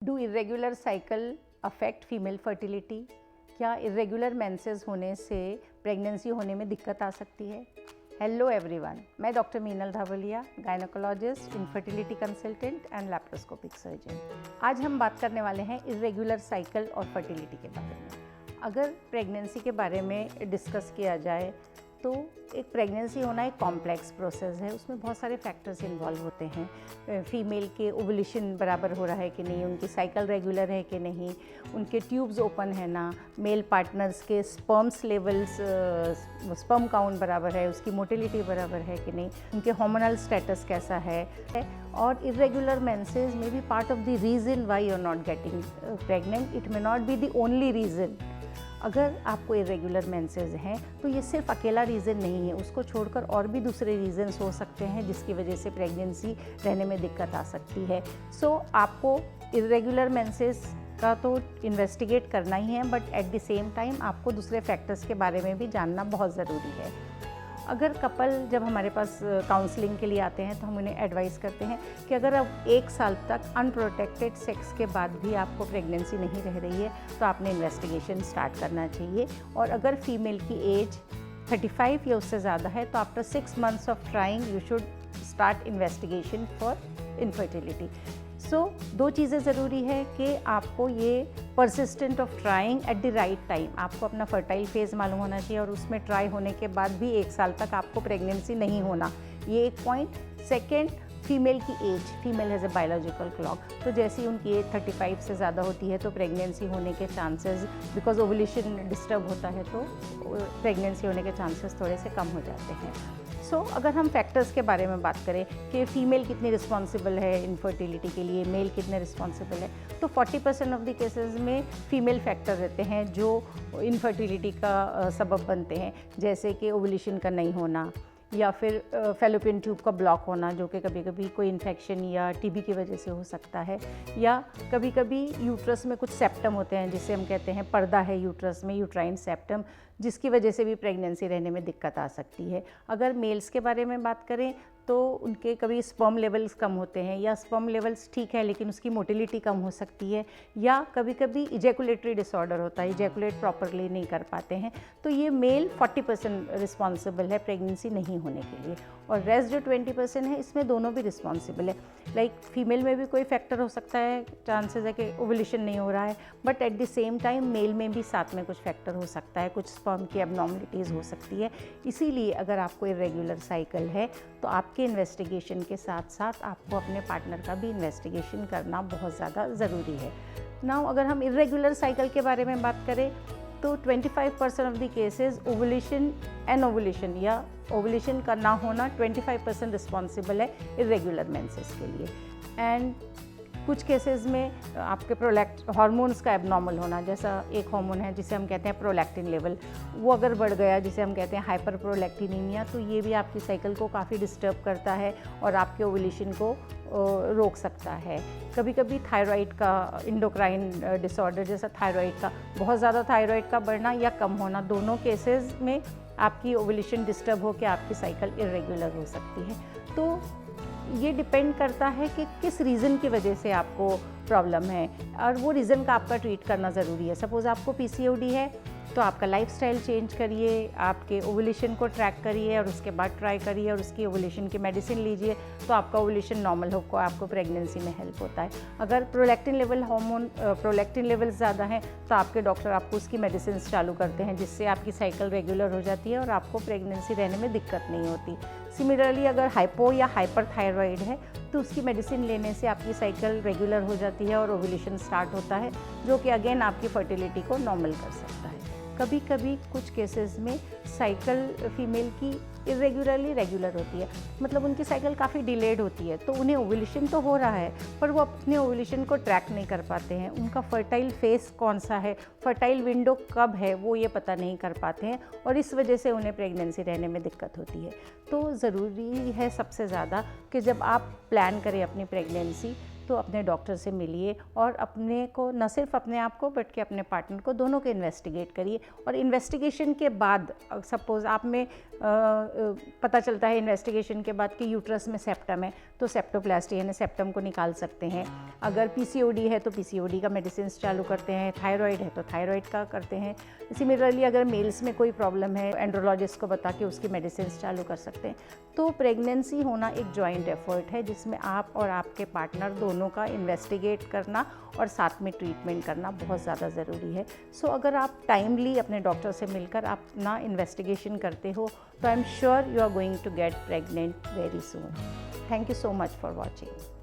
Do irregular cycle affect female fertility? क्या irregular menses होने से प्रेगनेंसी होने में दिक्कत आ सकती है? हेलो एवरीवन, मैं doctor Meenal Dhawalia, gynaecologist, infertility consultant and laparoscopic surgeon. आज हम बात करने वाले हैं इरेगुलर साइकिल और फर्टिलिटी के बारे में। अगर प्रेगनेंसी के बारे में डिस्कस किया जाए तो एक प्रेगनेंसी होना एक कॉम्प्लेक्स प्रोसेस है, उसमें बहुत सारे फैक्टर्स इन्वॉल्व होते हैं। फीमेल के ओवुलेशन बराबर हो रहा है कि नहीं, उनकी साइकिल रेगुलर है कि नहीं, उनके ट्यूब्स ओपन है ना, मेल पार्टनर्स के स्पर्म्स लेवल्स, स्पर्म काउंट बराबर है, उसकी मोटिलिटी बराबर है कि नहीं, उनके हार्मोनल स्टेटस कैसा है। और irregular menses may be part of the reason why you are not getting pregnant, it may not be the only reason. अगर आपको इरेगुलर मेंसेस हैं तो ये सिर्फ अकेला रीज़न नहीं है, उसको छोड़कर और भी दूसरे रीज़न्स हो सकते हैं जिसकी वजह से प्रेगनेंसी रहने में दिक्कत आ सकती है। सो आपको इरेगुलर मेंसेस का तो इन्वेस्टिगेट करना ही है, but at the same time आपको दूसरे फैक्टर्स के बारे में भी जानना बहुत ज़रूरी है। अगर कपल जब हमारे पास काउंसलिंग के लिए आते हैं तो हम उन्हें एडवाइस करते हैं कि अगर अब 1 साल तक अनप्रोटेक्टेड सेक्स के बाद भी आपको प्रेगनेंसी नहीं रह रही है तो आपने इन्वेस्टिगेशन स्टार्ट करना चाहिए। और अगर फीमेल की एज 35 या उससे ज़्यादा है तो after 6 months of trying you should start investigation for infertility. So 2 चीज़ें ज़रूरी है कि आपको ये persistent of trying at the right time, आपको अपना फर्टाइल फेज़ मालूम होना चाहिए और उसमें ट्राई होने के बाद भी 1 साल तक आपको प्रेगनेंसी नहीं होना, ये एक पॉइंट। सेकेंड, फीमेल की age, female has a biological clock, तो जैसे ही उनकी एज 35 से ज़्यादा होती है तो प्रेगनेंसी होने के चांसेस, बिकॉज ओवुलेशन डिस्टर्ब होता है तो प्रेगनेंसी होने के चांसेस थोड़े से कम हो जाते हैं। सो अगर हम फैक्टर्स के बारे में बात करें कि फ़ीमेल कितनी रिस्पॉन्सिबल है इनफर्टिलिटी के लिए, मेल कितने रिस्पॉन्सिबल है, तो 40% ऑफ द केसेस में फ़ीमेल फैक्टर रहते हैं जो इनफर्टिलिटी का सबब बनते हैं, जैसे कि ओवुलेशन का नहीं होना या फिर फैलोपियन ट्यूब का ब्लॉक होना, जो कि कभी कभी कोई इन्फेक्शन या टीबी की वजह से हो सकता है, या कभी कभी यूट्रस में कुछ सेप्टम होते हैं जिसे हम कहते हैं पर्दा है यूट्रस में, यूट्राइन सेप्टम, जिसकी वजह से भी प्रेगनेंसी रहने में दिक्कत आ सकती है। अगर मेल्स के बारे में बात करें तो उनके कभी स्पर्म लेवल्स कम होते हैं या स्पर्म लेवल्स ठीक है लेकिन उसकी मोटिलिटी कम हो सकती है, या कभी कभी इजैकुलेटरी डिसऑर्डर होता है, इजैकुलेट प्रॉपरली नहीं कर पाते हैं, तो ये मेल 40% रिस्पॉन्सिबल है प्रेगनेंसी नहीं होने के लिए, और रेस्ट जो 20% है इसमें दोनों भी रिस्पॉन्सिबल है। लाइक फीमेल में भी कोई फैक्टर हो सकता है, चांसेस है कि ओवुलेशन नहीं हो रहा है, but at the same time male में भी साथ में कुछ फैक्टर हो सकता है, कुछ स्पर्म की एबनॉर्मलिटीज़ हो सकती है। इसीलिए अगर आपको इरेगुलर साइकिल है तो आपके इन्वेस्टिगेशन के साथ साथ आपको अपने पार्टनर का भी इन्वेस्टिगेशन करना बहुत ज़्यादा ज़रूरी है। नाउ अगर हम इरेगुलर साइकिल के बारे में बात करें तो 25% of the cases ovulation and ovulation या ओवुलेशन का ना होना 25% रिस्पॉन्सिबल है इरेगुलर मेंसेस के लिए। एंड कुछ केसेस में आपके हार्मोन्स का एबनॉर्मल होना, जैसा एक हार्मोन है जिसे हम कहते हैं प्रोलैक्टिन लेवल, वो अगर बढ़ गया जिसे हम कहते हैं हाइपर प्रोलैक्टिनीमिया, तो ये भी आपकी साइकिल को काफ़ी डिस्टर्ब करता है और आपके ओवुलेशन को रोक सकता है। कभी कभी थायराइड का इंडोक्राइन डिसऑर्डर जैसा थायराइड का बहुत ज़्यादा थायराइड का बढ़ना या कम होना, दोनों केसेस में आपकी ओवुलेशन डिस्टर्ब होकर आपकी साइकिल इरेगुलर हो सकती है। तो ये डिपेंड करता है कि किस रीज़न की वजह से आपको प्रॉब्लम है और वो रीज़न का आपका ट्रीट करना ज़रूरी है। सपोज़ आपको पीसीओडी है तो आपका लाइफस्टाइल चेंज करिए, आपके ओवुलेशन को ट्रैक करिए और उसके बाद ट्राई करिए और उसकी ओवुलेशन की मेडिसिन लीजिए तो आपका ओवुलेशन नॉर्मल हो, आपको प्रेगनेंसी में हेल्प होता है। अगर प्रोलैक्टिन लेवल प्रोलैक्टिन लेवल ज़्यादा है तो आपके डॉक्टर आपको उसकी मेडिसिन चालू करते हैं जिससे आपकी साइकिल रेगुलर हो जाती है और आपको प्रेगनेंसी रहने में दिक्कत नहीं होती। सिमिलरली अगर हाइपो या हाइपर थायराइड है तो उसकी मेडिसिन लेने से आपकी साइकिल रेगुलर हो जाती है और ओवुलेशन स्टार्ट होता है, जो कि अगेन आपकी फर्टिलिटी को नॉर्मल कर सकता है। कभी कभी कुछ केसेस में साइकिल फीमेल की इरेगुलरली रेगुलर होती है, मतलब उनकी साइकिल काफ़ी डिलेड होती है, तो उन्हें ओवुलेशन तो हो रहा है पर वो अपने ओवुलेशन को ट्रैक नहीं कर पाते हैं, उनका फर्टाइल फेस कौन सा है, फर्टाइल विंडो कब है, वो ये पता नहीं कर पाते हैं और इस वजह से उन्हें प्रेगनेंसी रहने में दिक्कत होती है। तो ज़रूरी है सबसे ज़्यादा कि जब आप प्लान करें अपनी प्रेगनेंसी तो अपने डॉक्टर से मिलिए और अपने को, न सिर्फ अपने आप को बट कि अपने पार्टनर को, दोनों को इन्वेस्टिगेट करिए। और इन्वेस्टिगेशन के बाद सपोज़ आप में पता चलता है इन्वेस्टिगेशन के बाद कि यूट्रस में सेप्टम है, तो सेप्टोप्लास्टी यानी सेप्टम को निकाल सकते हैं। अगर पीसीओडी है तो पीसीओडी का मेडिसिन चालू करते हैं, थायराइड है तो थायराइड का करते हैं। सिमिलरली अगर मेल्स में कोई प्रॉब्लम है, एंड्रोलॉजिस्ट को बता के उसकी मेडिसिन चालू कर सकते हैं। तो प्रेगनेंसी होना एक जॉइंट एफर्ट है जिसमें आप और आपके पार्टनर दोनों का इन्वेस्टिगेट करना और साथ में ट्रीटमेंट करना बहुत ज़्यादा ज़रूरी है। सो अगर आप टाइमली अपने डॉक्टर से मिलकर अपना इन्वेस्टिगेशन करते हो तो I am sure you are going to get pregnant very soon. Thank you so much for watching.